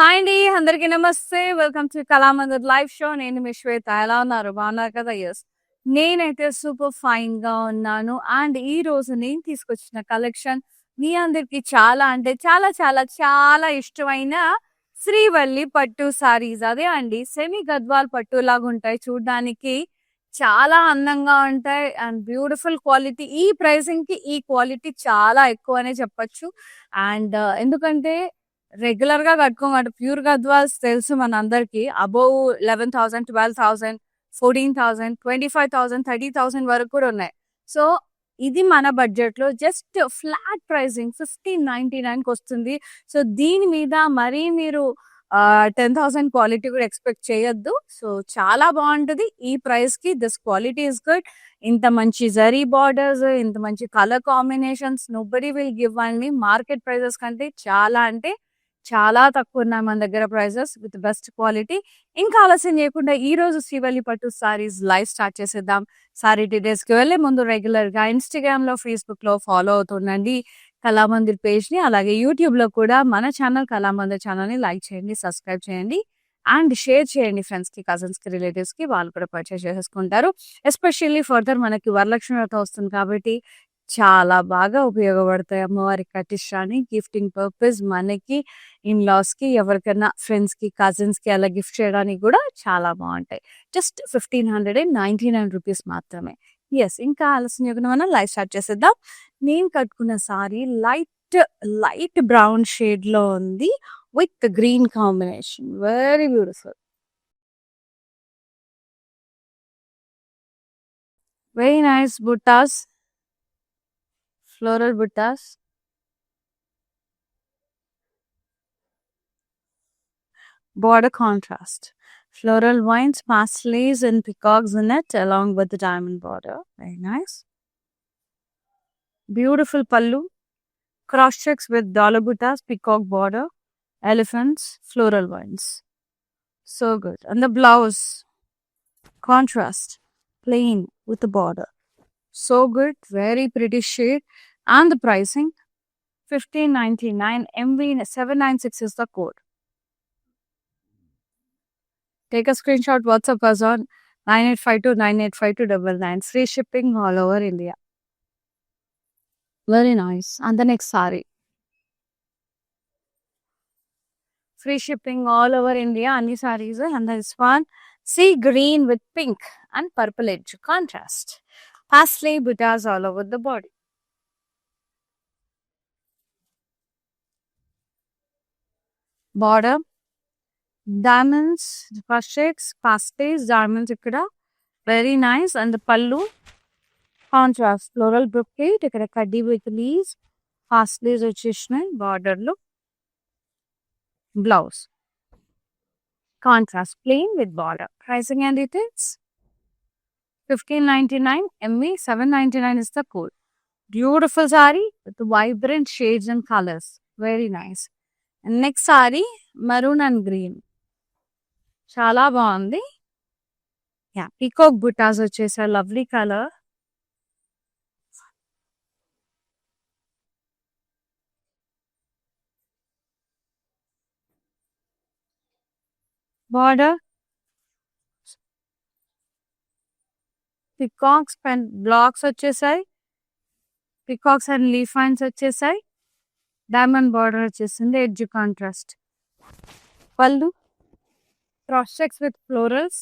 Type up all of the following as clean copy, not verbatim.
Hi అండి. అందరికీ నమస్తే. Welcome to Kalamandir live show. నేను మీ శ్వేత. ఎలా ఉన్నారు? బాగున్నారు కదా? యెస్. నేనైతే సూపర్ ఫైన్‌గా ఉన్నాను. అండ్ ఈరోజు నేను తీసుకొచ్చిన కలెక్షన్ మీ అందరికి చాలా అంటే చాలా చాలా చాలా ఇష్టమైన శ్రీవల్లి పట్టు సారీస్. అదే అండి సెమీ గద్వాల్ పట్టులాగుంటాయి చూడ్డానికి. చాలా అందంగా ఉంటాయి అండ్ బ్యూటిఫుల్ క్వాలిటీ. ఈ ప్రైజింగ్‌కి ఈ క్వాలిటీ చాలా ఎక్కువనే చెప్పొచ్చు. అండ్ ఎందుకంటే రెగ్యులర్‌గా కట్టుకోమాట. ప్యూర్ గద్వాల్స్ తెలుసు మనందరికీ. అబోవ్ 11,000, 12,000, 14,000, 25,000, 30,000 వరకు కూడా ఉన్నాయి. సో, ఇది మన బడ్జెట్‌లో జస్ట్ ఫ్లాట్ ప్రైజింగ్ 1599 వస్తుంది. సో, దీని మీద మరీ మీరు 10,000 క్వాలిటీ కూడా ఎక్స్‌పెక్ట్ చేయొద్దు. సో, చాలా బావుంటది. ఈ ప్రైస్‌కి దిస్ క్వాలిటీ ఈస్ గుడ్. ఇంత మంచి జరీ బార్డర్స్, ఇంత మంచి colour combinations nobody will give అండి. మార్కెట్ ప్రైజెస్ కంటే చాలా అంటే చాలా తక్కువున్నాయి మన దగ్గర ప్రైజెస్ విత్ బెస్ట్ క్వాలిటీ. ఇంకా ఆలస్యం చేయకుండా ఈ రోజు శ్రీవల్లి పట్టు సారీస్ లైవ్ స్టార్ట్ చేసేద్దాం. సారీ డీటెయిల్స్‌కి వెళ్ళే ముందు రెగ్యులర్‌గా ఇన్‌స్టాగ్రామ్‌లో, ఫేస్‌బుక్‌లో ఫాలో అవుతుండండి కళామందిర్ పేజ్‌ని. అలాగే యూట్యూబ్‌లో కూడా మన ఛానల్ కళామందిర్ ఛానల్‌ని లైక్ చేయండి, సబ్స్క్రైబ్ చేయండి అండ్ షేర్ చేయండి ఫ్రెండ్స్‌కి, కజిన్స్‌కి, రిలేటివ్స్‌కి. వాళ్ళు కూడా పర్చేస్ చేసేసుకుంటారు. ఎస్పెషల్లీ ఫర్దర్ మనకి వరలక్ష్మి వ్రతం వస్తుంది కాబట్టి చాలా బాగా ఉపయోగపడతాయి అమ్మవారికి కట్టించడానికి. గిఫ్టింగ్ పర్పస్ మనకి, ఇన్‌లాస్‌కి, ఎవరికైనా ఫ్రెండ్స్‌కి, కజిన్స్‌కి అలా గిఫ్ట్ చేయడానికి కూడా చాలా బావుంటాయి. జస్ట్ 1599 రూపీస్ మాత్రమే. యెస్. ఇంకా ఆలస్యం చేయకుండా మనం లైవ్ స్టార్ట్ చేసేద్దాం. నేను కట్టుకున్న సారీ లైట్ బ్రౌన్ షేడ్‌లో ఉంది with green combination. Very beautiful. Very nice buttas. Floral buttas, border contrast, floral vines, pastelis and peacocks in it along with the diamond border. Very nice. Beautiful pallu, cross checks with dollar buttas, peacock border, elephants, floral vines. So good. And the blouse, contrast, plain with the border. So good. Very pretty shade. And the pricing 1599. MV 796 is the code. Take a screenshot, WhatsApp us on 9852985299. Free shipping all over India. Very nice. And the next saree. Free shipping all over India. Anni sarees. And this one, sea green with pink and purple edge contrast. Pastel buttas all over the body. Border, diamonds, first checks, pastels, diamonds ikkada. Very nice. And the pallu, contrast, floral brocade, ikkada kaddi with leaves, pastels వచ్చేసినాయి border లో. Blouse, contrast, plain with border. Pricing and details 1599. MV 799 is the code. Beautiful saree with vibrant shades and colors. Very nice. And next saree, maroon and green. చాలా బాగుంది. Yeah, peacock buttas వచ్చేసారు. Lovely colour. Border, peacocks pen blocks వచ్చేసాయి. Peacocks and leaf lines వచ్చేసాయి. Diamond border వచ్చేసింది. Edge contrast. Pallu, cross checks with florals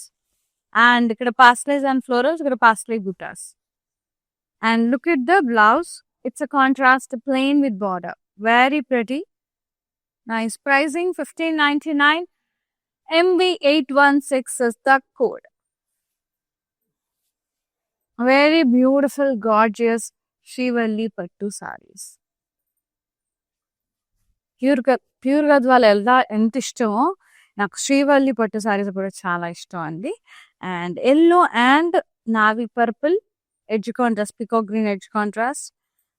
and ఇక్కడ pastels and florals, ఇక్కడ pastel buttas. And look at the blouse. It's a contrast plain with border. Very pretty. Nice. Pricing 1599. MB 816 is the code. Very beautiful, gorgeous Srivalli Pattu sarees. Pure Gadwal ఎంత ఇష్టమో నాకు శ్రీవల్లి పట్టు సారీస్ కూడా చాలా ఇష్టం అండి. And yellow and navy purple edge contrast, peacock green edge contrast.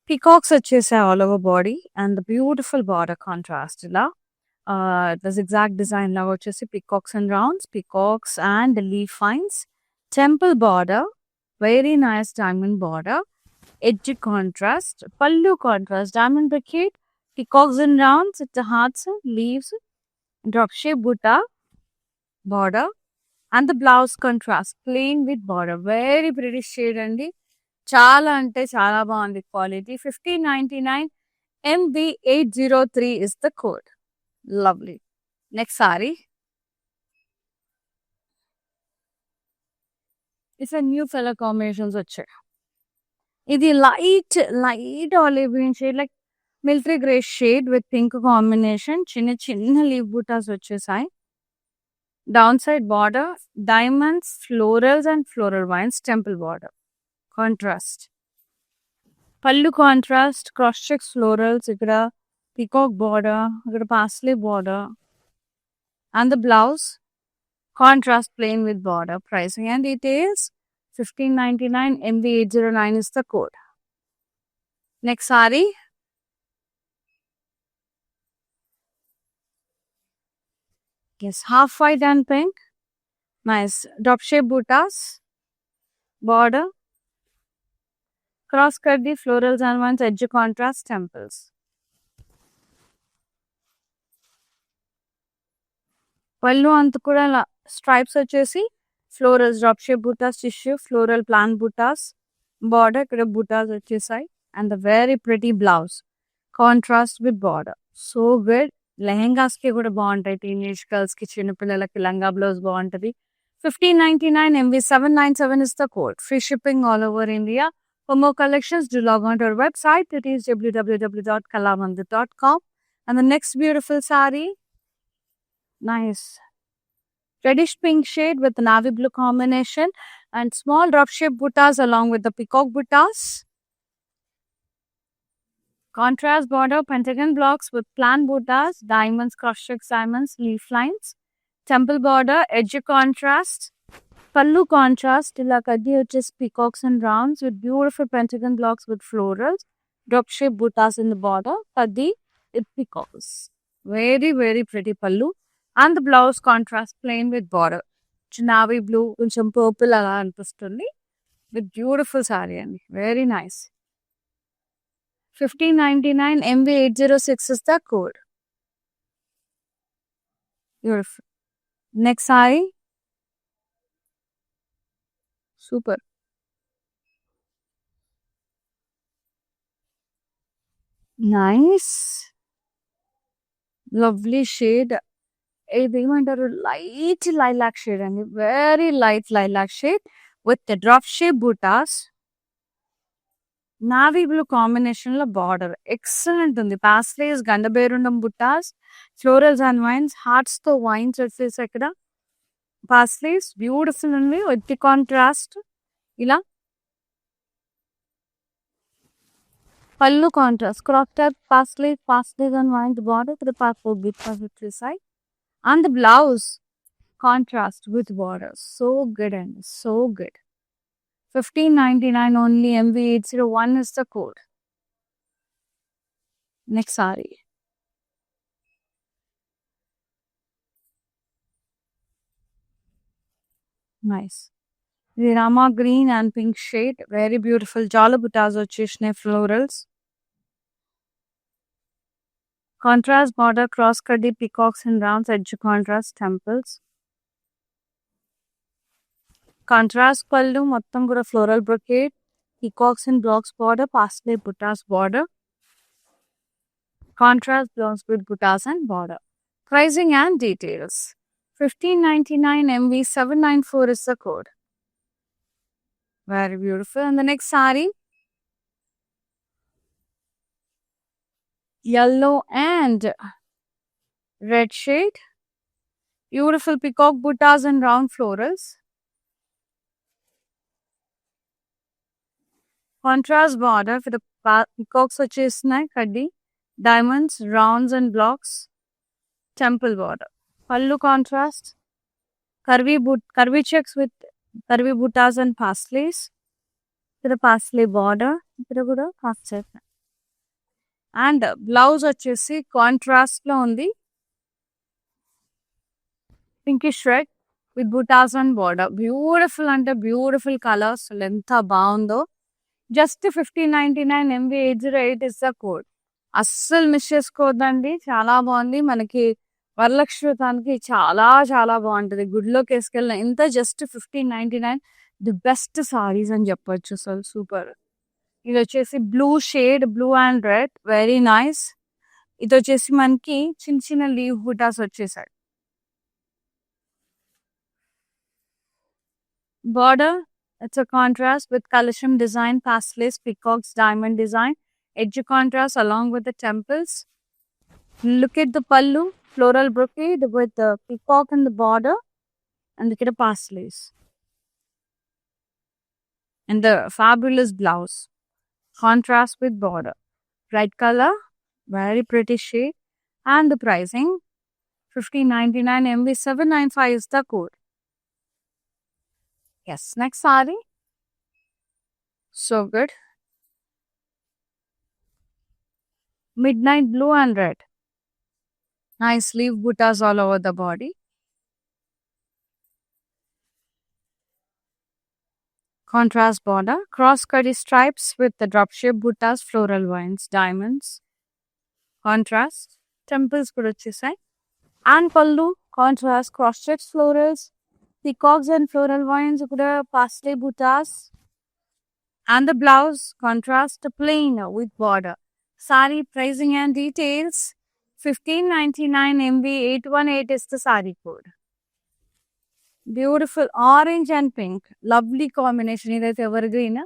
Peacocks వచ్చేసాయి all over body and the beautiful border contrast. ఇలా zigzag design లాగా వచ్చేసి peacocks and rounds, peacocks and leaf lines, temple border, very nice diamond border, edge contrast, pallu contrast, diamond brocade, peacocks and rounds with the hearts, leaves, drop shape buta border and the blouse contrast plain with border. Very pretty shade అండి. చాలా అంటే చాలా బాగుంది quality. 1599 MB803 is the code. Lovely. Next saree. It's a new color combinations వచ్చాయి. ఇది light olive green shade, like military grey shade with pink combination. చిన్న చిన్న leave buttas వచ్చేసాయి. Down side border diamonds, florals and floral wines, temple border contrast. పళ్ళు contrast, cross checks florals, ఇక్కడ peacock border, ఇక్కడ paisley border and the blouse contrast plain with border. Pricing and details 1599 MB809 is the code. Next saree. Yes, half white and pink. Nice. Drop shape buttas. Border. Cross cut the florals and one's edge contrast temples. పళ్ళు అంత కూడా stripes వచ్చేసి florals, drop shape బుటాస్, tissue floral plan బుటాస్, border ఇక్కడ బుటాస్ వచ్చేసాయి and the very pretty blouse contrast with border. So good. Lehengas కి కూడా బాగుంటాయి. Teenage girls కి, చిన్నపిల్లలకి లంగా బ్లౌజ్ బాగుంటది. 1599 MB797 is the code. Free shipping all over India. For more collections, do log on to our website. It is www.kalamandir.com. And the next beautiful saree. Nice. Reddish pink shade with navy blue combination and small drop shape buttas along with the peacock buttas. Contrast border, pentagon blocks with plan buttas, diamonds, cross checks diamonds, leaf lines. Temple border, edge contrast. Pallu contrast, ila kaddi vachesi peacocks and rounds with beautiful pentagon blocks with florals. Drop shape buttas in the border, kaddi with peacocks. Very, very pretty pallu. And the blouse contrast plain with border. Navy blue, కొంచెం purple అలా అనిపిస్తుంది. With beautiful saree అండి. Very nice. 1599 MB806 is the code. Beautiful. Next saree. Super. Nice. Lovely shade. ఇది ఏమంటారు, light lilac shade అండి. Very light lilac shade with drop shape buttas, navy blue combination లో border excellent ఉంది. Paisleys, Gandaberunda buttas, florals and vines, hearts తో vines వచ్చేసి ఇక్కడ paisleys beautiful ఉంది with contrast. ఇలా pallu contrast, crop top, paisleys and vines border with the passport buttas వచ్చేసాయి. And the blouse contrast with border. So good and so good. 1599 only MB801 is the code. Next saree. Nice. The Rama green and pink shade. Very beautiful. Jala buttas వచ్చేసినాయి florals. Contrast border, cross cutty, peacocks and rounds, edge contrast, temples. Contrast pallu, మొత్తం కూడా floral brocade, peacocks and blocks border, pastel buttas border. Contrast blouse with buttas and border. Pricing and details. 1599 MB794 is the code. Very beautiful. And the next saree. Yellow and red shade. Beautiful peacock buttas and round florals. Contrast border for the peacocks వచ్చేసినాయి kaddi, diamonds, rounds and blocks, temple border. Pallu contrast, curvy checks with curvy buttas and pasleys. ఇక్కడ paisley border, ఇక్కడ కూడా paisley. And blouse వచ్చేసి contrast లో ఉంది, pinkish red with butas and border. Beautiful అంటే beautiful colours, ఎంత బాగుందో. Just 1599 MB808 is the code. అస్సలు మిస్ చేసుకోవద్దండి, చాలా బాగుంది. మనకి వరలక్ష్మి వ్రతానికి చాలా చాలా బాగుంటది. గుడిలోకి వేసుకెళ్ళిన ఇంత జస్ట్ 1599 ది బెస్ట్ సారీస్ అని చెప్పొచ్చు. అసలు సూపర్. ఇది వచ్చేసి blue shade, blue and red, very nice. ఇది వచ్చేసి మనకి చిన్న చిన్న లీవ్ బుటాస్ వచ్చేసాయి. Border, it's a contrast with Kalasham design, pastels, peacocks, diamond design, edge contrast along with the temples. Look at the pallu, floral brocade with the peacock in the border, and look at the pastels. And the fabulous blouse, contrast with border. Bright color, very pretty shade, and the pricing 1599 MV 795 is the code. Yes, next saree. So good. Midnight blue and red. Nice sleeve buttas all over the body. Contrast border. Cross cutty stripes with the drop shape buttas, floral vines, diamonds. Contrast. Temples kuda vachesai. And pallu. Contrast. Cross check florals. Peacocks and floral vines kuda pastel buttas. And the blouse. Contrast plain with border. Saree pricing and details. 1599 MV 818 is the saree code. Beautiful orange and pink, lovely combination. ఇదైతే ever green,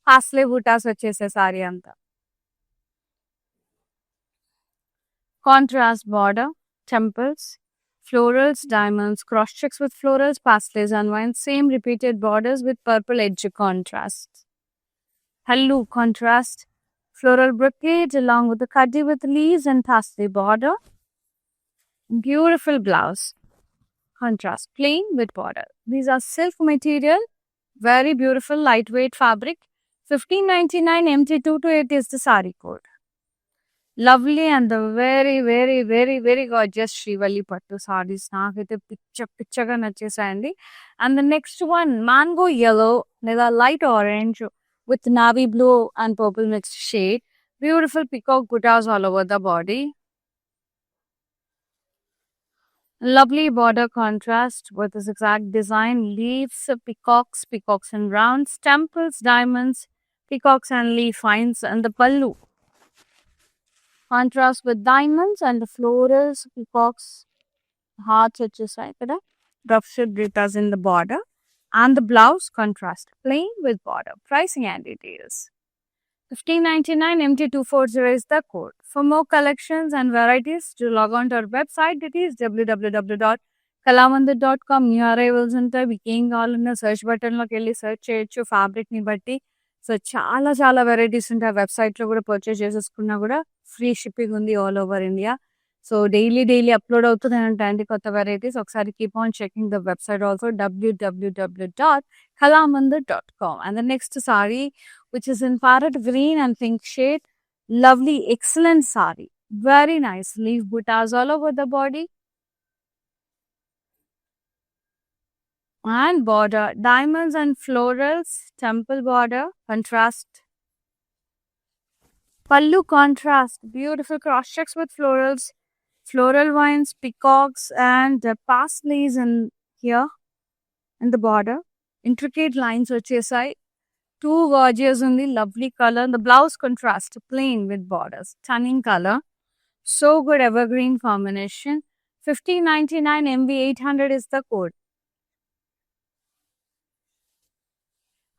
హాస్లే బుటాస్ వచ్చేసే సారీ అంతా. Contrast border, temples, florals, diamonds, cross checks with florals, pastels and vines, same repeated borders with purple edge contrast. Hallu contrast, floral brocade along with the kaddi with leaves and pastel border. Beautiful blouse. Contrast, plain with border. These are silk material, very beautiful lightweight fabric. 1599 MT228 is the saree code. Lovely and the very very very very gorgeous Srivalli Pattu sarees naakaithe pichaga nachesayandi. And the next one, mango yellow లేదా light orange with navy blue and purple mixed shade. Beautiful peacock buttas all over the body. Lovely border contrast with this exact design. Leaves, peacocks and rounds, temples, diamonds, peacocks and leaf vines, and the pallu. Contrast with diamonds and the florals, peacocks, hearts వచ్చేసాయి ఇక్కడ. Drop shape buttas in the border. And the blouse contrast, plain with border. Pricing and details. 1599 MT240 is the code. For more collections and varieties, do log on to our website. It is www.kalamandir.com. New arrivals ఉంటాయి. మీకు ఏం కావాలన్నా search బటన్లోకి వెళ్ళి search చేయొచ్చు ఫ్యాబ్రిక్ని బట్టి. So చాలా చాలా varieties ఉంటాయి. వెబ్సైట్లో కూడా పర్చేస్ చేసేసుకున్నా కూడా ఫ్రీ షిప్పింగ్ ఉంది all over India. So daily upload అవుతుంది అంటే కొత్త వెరైటీస్. ఒకసారి keep on checking the website also, www.kalamandir.com. And the next saree, which is in parrot green and pink shade, lovely excellent saree, very nice. Leaf buttas all over the body and border, diamonds and florals, temple border, contrast. Pallu contrast, beautiful cross checks with florals, floral vines, peacocks and pastels in here in the border. Intricate lines వచ్చేసాయి. Two gorgeous in the lovely color. The blouse contrast, plain with borders. Stunning color. So good evergreen combination. 1599 MV 800 is the code.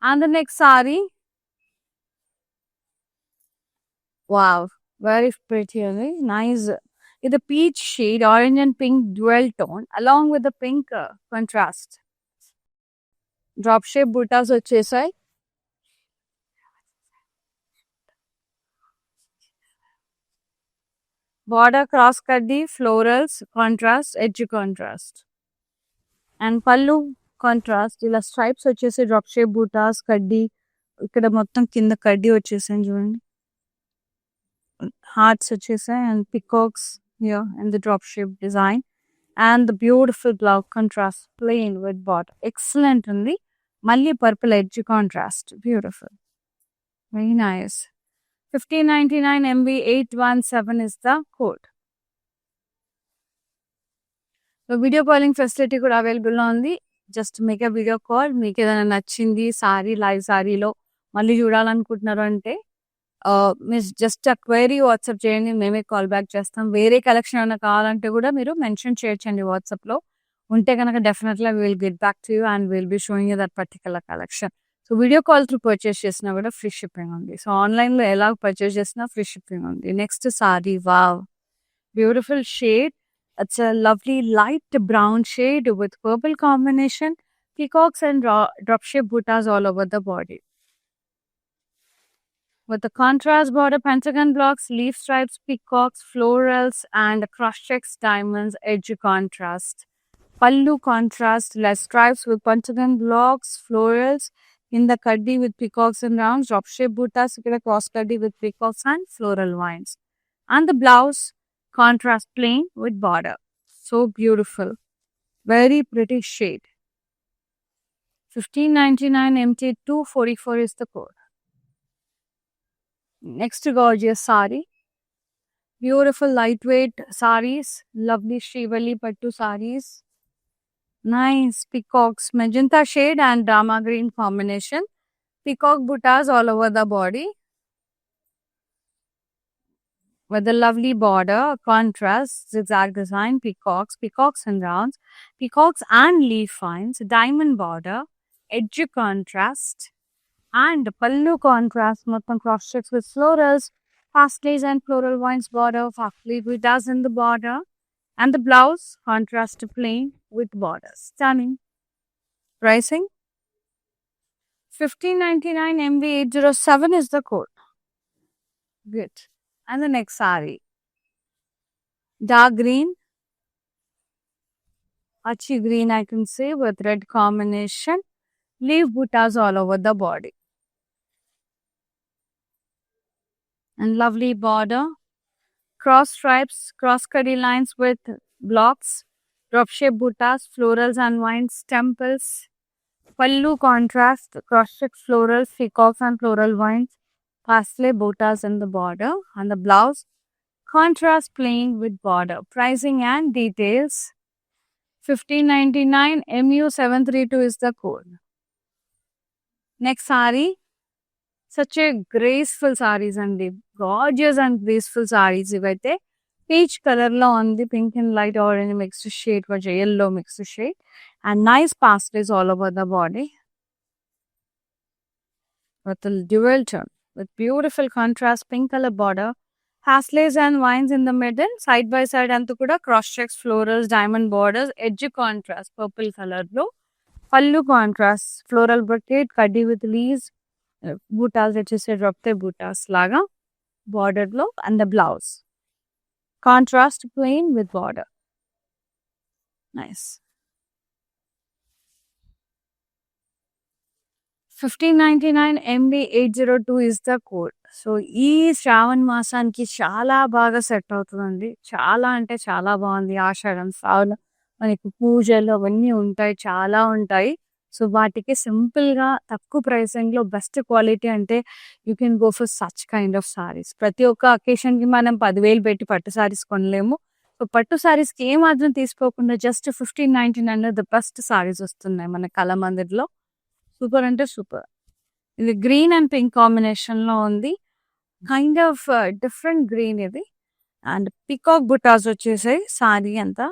And the next saree. Wow, very pretty. Nice. It's a peach shade, orange and pink dual tone, along with the pink contrast. Drop shape buttas వచ్చేసాయి. Border cross kaddi, florals, contrast, edge contrast. And pallu contrast, ఇలా stripes వచ్చేసి drop shape buttas, కడ్డీ, ఇక్కడ మొత్తం కింద కడ్డీ వచ్చేసాయి చూడండి. హార్ట్స్ వచ్చేసాయి and peacocks here and the drop shape design. And the beautiful blouse contrast, plain with border. Excellent ఉంది. మళ్ళీ purple edge contrast. Beautiful. Very nice. 1599 MV 817 is the code. So, video calling facility కూడా అవైలబుల్‌లో ఉంది. Just make a video call. మీకేదైనా నచ్చింది sorry, live సారీలో మళ్ళీ చూడాలనుకుంటున్నారు అంటే మీరు జస్ట్ ఆ క్వెరీ వాట్సాప్ చేయండి. మేమే కాల్ బ్యాక్ చేస్తాం. వేరే కలెక్షన్ ఏమైనా కావాలంటే కూడా మీరు మెన్షన్ చేయొచ్చండి వాట్సాప్‌లో. ఉంటే గనక definitely we will get back to you and will be showing you that particular collection. So, video call through purchase చేసినా కూడా ఫ్రీ షిప్పింగ్ ఉంది. సో, ఆన్‌లైన్‌లో ఎలా పర్చేస్ చేసినా ఫ్రీ షిప్పింగ్ ఉంది. Next sorry wow! Beautiful shade. It's a lovely light brown shade with purple combination, peacocks and drop shape buttas all over the body. With the contrast border, pentagon blocks, leaf stripes, peacocks, florals, and cross checks, diamonds, edge contrast. Pallu contrast, less stripes with pentagon blocks, florals, in the kaddi with peacocks and rounds, drop shape buttas, cross kaddi with peacocks and floral vines. And the blouse, contrast plain with border. So beautiful. Very pretty shade. 1599 MT 244 is the code. Next gorgeous sari. Beautiful lightweight saris. Lovely Shrivali Pattu saris. Nice peacocks. Magenta shade and drama green combination. Peacock buttas all over the body. With a lovely border, contrast, zigzag design, peacocks and rounds, peacocks and leaf vines, diamond border, edge contrast, and pallu contrast, mottham cross checks with florals, pastels and floral vines border, fastly buttas in the border, and the blouse, contrast plain with borders. Stunning. Pricing? 1599 MV807 is the code. Good. And the next saree. Dark green, Achi green I can say with red combination. Leaf buttas all over the body. And lovely border. Cross stripes, cross cutty lines with blocks. Drop shape buttas, florals and vines, temples. Pallu contrast, cross check florals, peacocks and floral vines. Pastel buttas in the border. And the blouse. Contrast plain with border. Pricing and details. 1599 MU732 is the code. Next saree. Such a graceful sarees and gorgeous and graceful sarees. Ivaithe peach color lo undi, pink and light orange mixed shade, yellow mixed shade, and nice pastels all over the body. With a dual tone, with beautiful contrast pink color border, pastels and vines in the middle, side by side antu kuda cross checks, florals, diamond borders, edge contrast, purple color lo, pallu contrast, floral brocade, kaddi with leaves, buttas వచ్చేసి రొట్టె buttas లాగా bordered లో, and the blouse. Contrast plain with border. Nice. 1599 MB802 is the code. So ఈ శ్రావణ మాసానికి చాలా బాగా set అవుతుందండి. చాలా అంటే చాలా బాగుంది. ఆషాఢం, శ్రావణ మనకి పూజలు అవన్నీ ఉంటాయి. చాలా ఉంటాయి. సో వాటికి సింపుల్‌గా తక్కువ ప్రైసింగ్‌లో బెస్ట్ క్వాలిటీ అంటే you can go for such kind of saris. ప్రతి ఒక్క అకేషన్‌కి మనం 10,000 పెట్టి పట్టు సారీస్ కొనలేము. సో పట్టు సారీస్‌కి ఏమాత్రం తీసుకోకుండా జస్ట్ 1599లో ద బెస్ట్ సారీస్ వస్తున్నాయి మన కళామందిర్‌లో. సూపర్ అంటే సూపర్. ఇది గ్రీన్ అండ్ పింక్ కాంబినేషన్‌లో ఉంది. కైండ్ ఆఫ్ డిఫరెంట్ గ్రీన్ ఇది. అండ్ పీకాక్ బుటాస్ వచ్చేసాయి సారీ అంతా.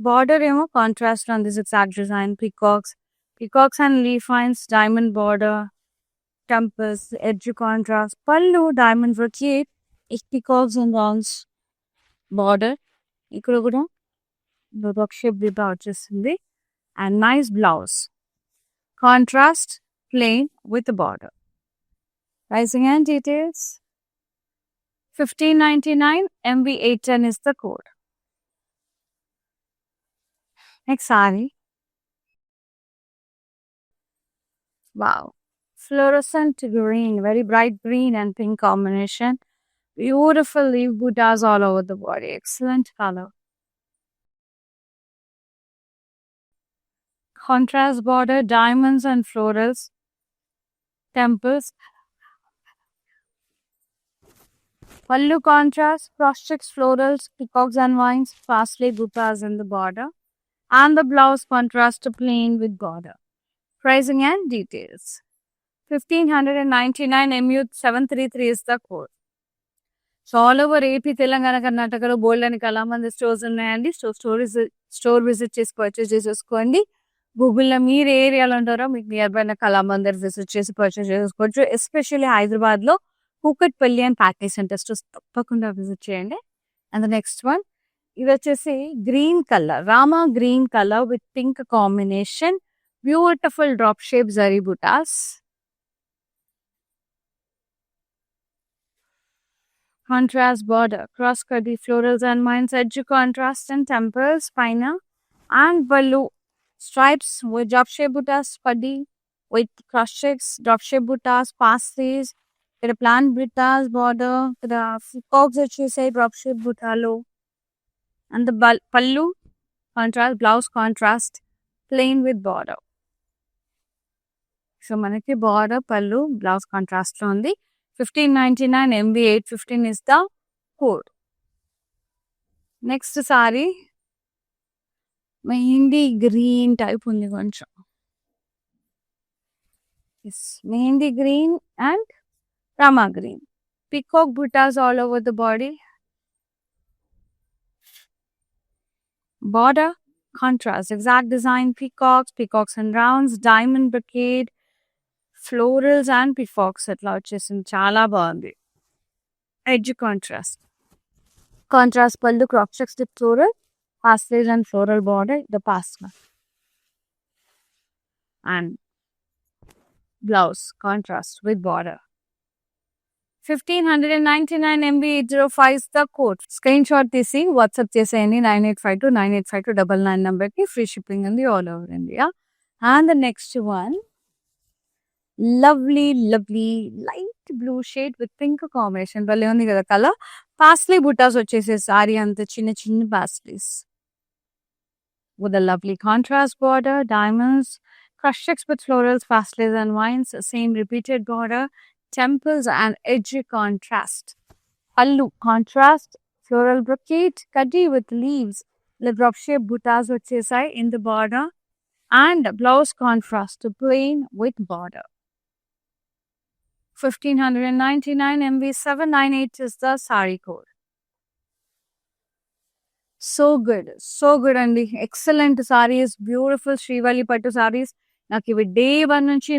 బార్డర్ ఏమో కాంట్రాస్ట్ ఉంది, zigzag design, peacocks and leaf vines, diamond border, temples, edge contrast, pallu diamond brocade, peacocks and rounds border. ఇక్కడ కూడా rock shape దిబ్బ వచ్చేసింది. And nice blouse. Contrast plain with the border. Pricing and details. 1599 MB810 is the code. Next saree. Wow. Fluorescent green, very bright green and pink combination. Beautiful leaf buttas all over the body. Excellent color. Contrast border, diamonds and florals. Temples. Pallu contrast, cross-checks, florals, peacocks and vines, parsley buttas in the border, and the blouse contrast to plain with border. Pricing and details. 1599 MU 733 is the code. So all over AP, Telangana, కర్ణాటకలో బోల్డ్ అని Kalamandir stores ఉన్నాయండి. So store visit చేసి purchase చేసేసుకోండి. గూగుల్లో మీరు ఏ ఏరియాలో ఉంటారో మీకు నియర్ బై కళామందిర్ విజిట్ చేసి పర్చేస్ చేసుకోవచ్చు. ఎస్పెషల్లీ హైదరాబాద్లో Kukatpally and package centre stores తప్పకుండా విజిట్ చేయండి. అండ్ ద నెక్స్ట్ వన్, ఇది వచ్చేసి green colour, Rama green colour with pink combination, beautiful drop shape zari butas, contrast border, cross cutty florals and vines, edge contrast and temples, spina and pallu, stripes with drop shape buttas, padi with cross checks, drop shape buttas, pasties, get a plant buttas border, the peacocks that you say drop shape butalo, and the pallu contrast, blouse contrast, plain with border. So manaki border, pallu, blouse contrast lo undi. 1599 MB 815 is the code. Next saree, mehndi green type ఉంది కొంచెం. Mehndi green and Rama green, peacock buttas all over the body, border contrast, exact design, peacocks and rounds, diamond brocade, florals and peacocks అట్లా వచ్చేసింది, చాలా బాగుంది. Edge contrast pallu, crop checks with floral, pastels and floral border, the pastel and blouse contrast with border. 1599 MB 805 the code. Screen shot తీసి WhatsApp చేసేయండి 9852985299 నెంబర్కి. Free shipping ఉంది all over India. And the next one, lovely light blue shade with pink combination, భలే ఉంది కదా colour. Paisley బుట్టాస్ వచ్చేసే sorry అంత చిన్న చిన్న paisleys with a lovely contrast border, diamonds, crush checks with florals, pasleys and vines, same repeated border, temples and edgy contrast. Pallu contrast, floral brocade, kaddi with leaves, the drop shape buttas వచ్చేసాయి in the border, and blouse contrast to plain with border. 1599 MB 798 is the saree code. So good అండి, excellent saris, beautiful Srivalli పట్టు సారీస్. నాకు ఇవి day 1 నుంచి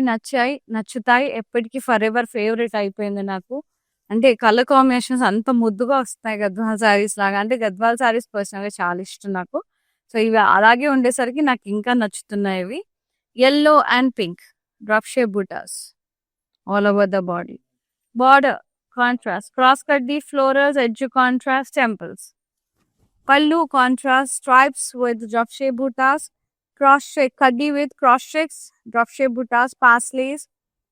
నచ్చుతాయి, ఎప్పటికీ for ever favourite అయిపోయింది నాకు. అంటే కలర్ కాంబినేషన్స్ అంత ముద్దుగా వస్తాయి గద్వాల్ సారీస్ లాగా. అంటే గద్వాల్ సారీస్ పర్సనల్గా చాలా ఇష్టం నాకు. సో ఇవి అలాగే ఉండేసరికి నాకు ఇంకా నచ్చుతున్నాయి ఇవి. yellow and pink drop shape buttas all over the body, border contrast, cross cut the florals, edge contrast, temples. Pallu contrast, stripes with drop shape buttas, cross shape kaddi with cross checks, drop shape buttas, pasleys,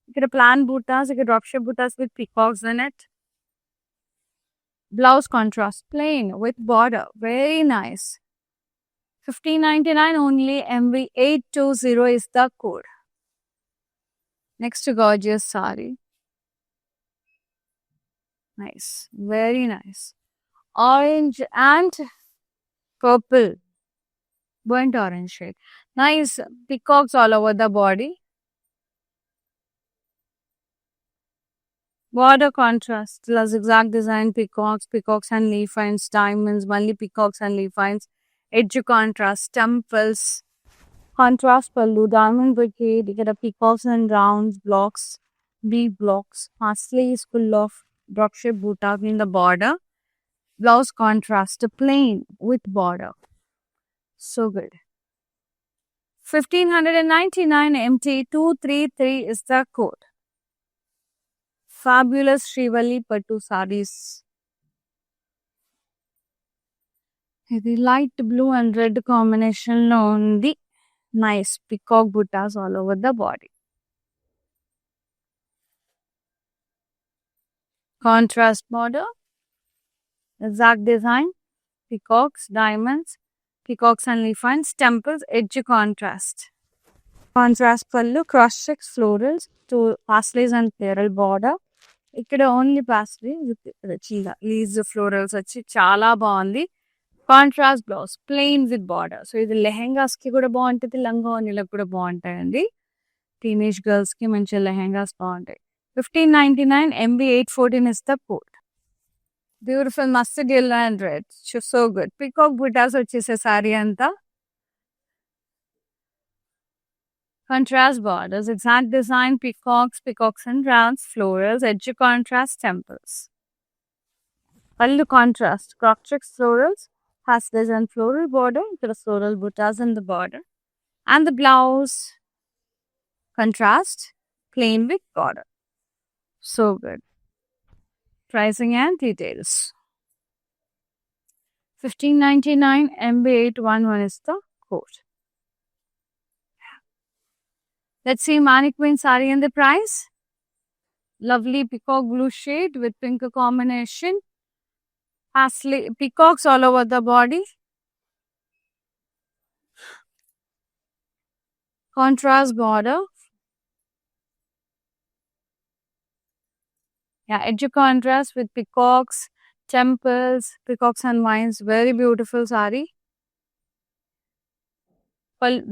you get a plan buttas, you get drop shape buttas with peacocks in it. Blouse contrast, plain with border, very nice. 1599 only, MB 820 is the code. Next gorgeous saree. Nice, very nice. Orange and purple, burnt orange shade. Nice peacocks all over the body. Border contrast, zigzag design, peacocks and leaf vines, diamonds, only peacocks and leaf vines, edge contrast, temples, contrast pallu, diamond brocade, you get a peacocks and rounds, blocks, bead blocks, parsley is full of drop shape butta in the border, blouse contrast, plain with border. So good. 1599 MT 233 is the code. Fabulous Srivalli Pattu sarees. ఇది light blue and red combination లో ఉంది. Nice peacock buttas all over the body. Contrast border, exact design, peacocks, diamonds, peacocks and leaf vines, temples, edge contrast. Contrast pallu, cross checks, florals to pasleys and floral border, ఇక్కడ only pastry with చీర leaves florals వచ్చి చాలా బాగుంది. Contrast blouse plain with border. So ఇది లెహెంగాస్ కి కూడా బాగుంటుంది, లంగా ఓణీలకు కూడా బాగుంటాయండి. టీనేజ్ గర్ల్స్ కి మంచి లెహెంగాస్ బాగుంటాయి. 1599 MB 814 is the code. Beautiful mustard yellow and red. So good. Peacock buttas వచ్చేసే సారీ అంతా. Contrast borders, exact design, peacocks and rounds, florals, edge contrast, temples. Pallu contrast, crop checks florals, has design floral border, there are floral buttas in the border. And the blouse, contrast, plain with border. So good. Pricing and details. 1599 MB 811 is the code. Let's see Mani Queen saree and the price. Lovely peacock blue shade with pink combination. Parsley peacocks all over the body. Contrast border. Yeah, edge contrast with peacocks, temples, peacocks and vines. Very beautiful saree.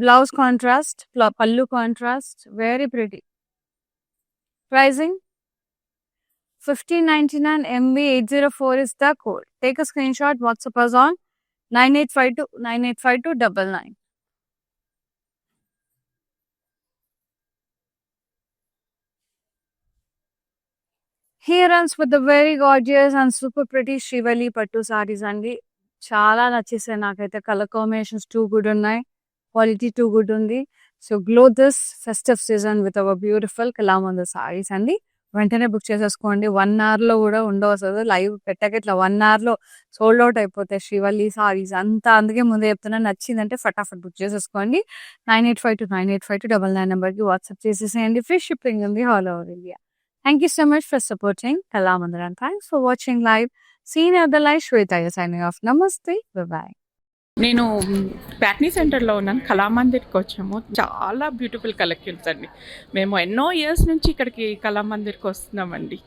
Blouse contrast, pallu contrast, very pretty. Pricing 1599 MB 804 is the code. Take a screenshot, WhatsApp us on 9852985299. Here ends with the very gorgeous and super pretty Shivali Pattu sarees andi. Chala nachise nakaithe color combinations too good unnai. Quality too good undi. So glow this festive season with our beautiful Kalamandir sarees andi. వెంటనే book చేసేసుకోండి. 1 hour లో కూడా ఉండవు. అసలు live పెట్టాక ఇట్లా 1 hour లో sold out అయిపోతాయి శ్రీవల్లి సారీస్ అంతా. అందుకే ముందే చెప్తున్నా, నచ్చిందంటే ఫటాఫట్ బుక్ చేసేసుకోండి. 9852985299 నెంబర్కి వాట్సాప్ చేసేసేయండి. ఫ్రీ షిప్పింగ్ ఉంది all over India. Thank you so much for supporting Kalamandir and thanks for watching live. See you in the live. Shweta signing off. Namaste. Bye-bye. నేను ప్యాట్నీ సెంటర్లో ఉన్నాను. కళామందిర్కి వచ్చాము. చాలా బ్యూటిఫుల్ కలెక్షన్స్ అండి. మేము ఎన్నో ఇయర్స్ నుంచి ఇక్కడికి కళామందిర్కి వస్తున్నామండి.